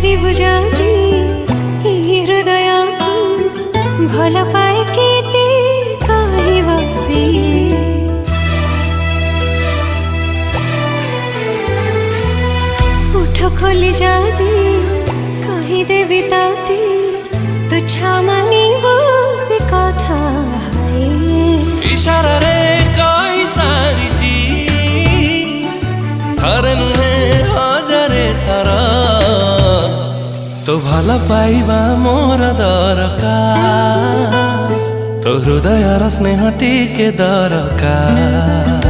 पचारिबु जदि हृदय को भल पाए केते कहबो से उठ खोली जदि कहीदेवी ताते तुझा मानिबो से कथा इशारा रे कई सारी थरे नुहे हजारे थर तो भल पाइबा मोर दरकार तो हृदय स्नेह टिके दरकार।